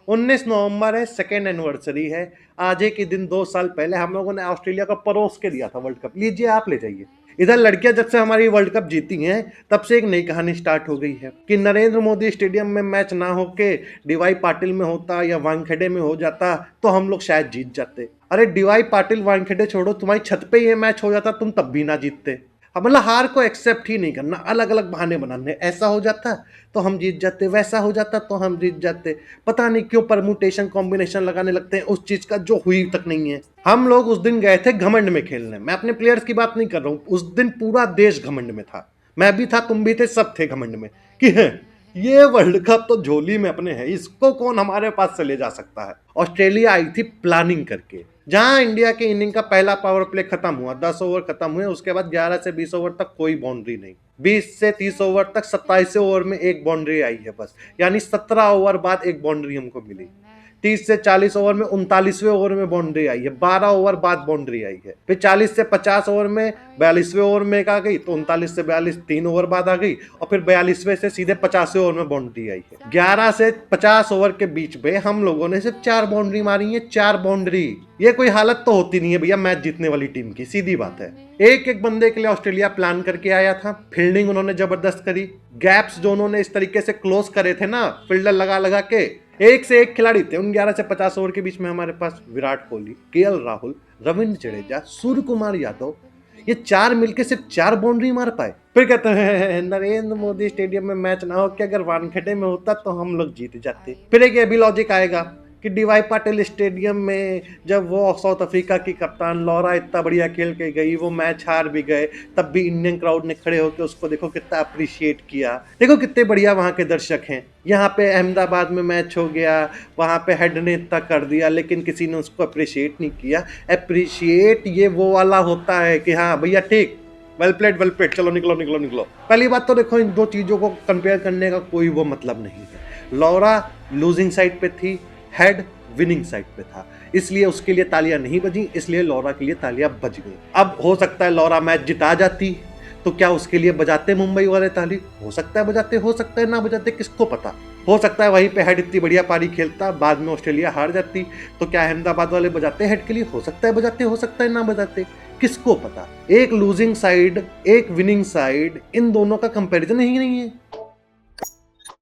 19 नवंबर है, second anniversary है। आज ही के दिन 2 साल पहले हम लोगों ने ऑस्ट्रेलिया को परोस के दिया था वर्ल्ड कप। लीजिए आप ले जाइए। इधर लड़कियां जब से हमारी वर्ल्ड कप जीती हैं तब से एक नई कहानी स्टार्ट हो गई है कि नरेंद्र मोदी स्टेडियम में मैच ना होके डीवाई पाटिल में होता या वानखेड़े में हो जाता तो हम लोग शायद जीत जाते। अरे डीवाई पाटिल वानखेड़े छोड़ो, तुम्हारी छत पे ये मैच हो जाता तुम तब भी ना जीतते। अब मतलब हार को एक्सेप्ट ही नहीं करना, अलग अलग बहाने बनाने। ऐसा हो जाता तो हम जीत जाते, वैसा हो जाता तो हम जीत जाते। पता नहीं क्यों परमुटेशन कॉम्बिनेशन लगाने लगते हैं उस चीज का जो हुई तक नहीं है। हम लोग उस दिन गए थे घमंड में खेलने। मैं अपने प्लेयर्स की बात नहीं कर रहा हूँ, उस दिन पूरा देश घमंड में था। मैं भी था, तुम भी थे, सब थे घमंड में कि है ये वर्ल्ड कप तो झोली में अपने है, इसको कौन हमारे पास से ले जा सकता है। ऑस्ट्रेलिया आई थी प्लानिंग करके। जहां इंडिया के इनिंग का पहला पावर प्ले खत्म हुआ, 10 ओवर खत्म हुए, उसके बाद 11 से 20 ओवर तक कोई बाउंड्री नहीं। 20 से 30 ओवर तक 27 ओवर में एक बाउंड्री आई है बस, यानी 17 ओवर बाद एक बाउंड्री हमको मिली। 30 से 40 ओवर में 39वें ओवर में बाउंड्री आई है, 12 ओवर बाद बाउंड्री आई है। फिर 40 से 50 ओवर में 42वें ओवर में एक आ गई, तो 39 से 42 3 ओवर बाद आ गई, और फिर 42वें से सीधे 50वें ओवर में बाउंड्री आई है। 11 से 50 ओवर के बीच में हम लोगों ने सिर्फ 4 बाउंड्री मारी है, 4 बाउंड्री। ये कोई हालत तो होती नहीं है भैया मैच जीतने वाली टीम की, सीधी बात है। एक एक बंदे के लिए ऑस्ट्रेलिया प्लान करके आया था। फील्डिंग उन्होंने जबरदस्त करी, गैप्स जो उन्होंने इस तरीके से क्लोज करे थे ना, फील्डर लगा लगा के, एक से एक खिलाड़ी थे उन 11 से 50 ओवर के बीच में। हमारे पास विराट कोहली, केएल राहुल, रविंद्र जडेजा, सूर्य कुमार यादव, ये 4 मिलके सिर्फ 4 बाउंड्री मार पाए। फिर कहते हैं नरेंद्र मोदी स्टेडियम में मैच ना हो कि अगर वानखेड़े में होता तो हम लोग जीत जाते। फिर एक ये भी लॉजिक आएगा कि डीवाई पाटिल स्टेडियम में जब वो साउथ अफ्रीका की कप्तान लॉरा इतना बढ़िया खेल के गई, वो मैच हार भी गए, तब भी इंडियन क्राउड ने खड़े होकर उसको देखो कितना अप्रिशिएट किया। देखो कितने बढ़िया वहाँ के दर्शक हैं। यहाँ पे अहमदाबाद में मैच हो गया, वहाँ पे हेड ने इतना कर दिया, लेकिन किसी ने उसको अप्रिशिएट नहीं किया। अप्रिशिएट ये वो वाला होता है कि हाँ भैया ठीक, वेल प्लेड, चलो निकलो निकलो निकलो। पहली बात तो देखो, इन दो चीज़ों को कंपेयर करने का कोई वो मतलब नहीं है। लॉरा लूजिंग साइड पे थी, हेड विनिंग साइड पे था, इसलिए उसके लिए तालियां नहीं बजी, इसलिए लॉरा के लिए तालियां बज गई। अब हो सकता है लॉरा मैच जिता जाती तो क्या उसके लिए बजाते मुंबई वाले ताली? हो सकता है बजाते, हो सकता है ना बजाते, किसको पता। हो सकता है वहीं पे हेड इतनी बढ़िया पारी खेलता, बाद में ऑस्ट्रेलिया हार जाती तो क्या अहमदाबाद वाले बजाते हेड के लिए? हो सकता है बजाते, हो सकता है ना बजाते, किसको पता। एक लूजिंग साइड, एक विनिंग साइड, इन दोनों का कंपैरिजन ही नहीं है।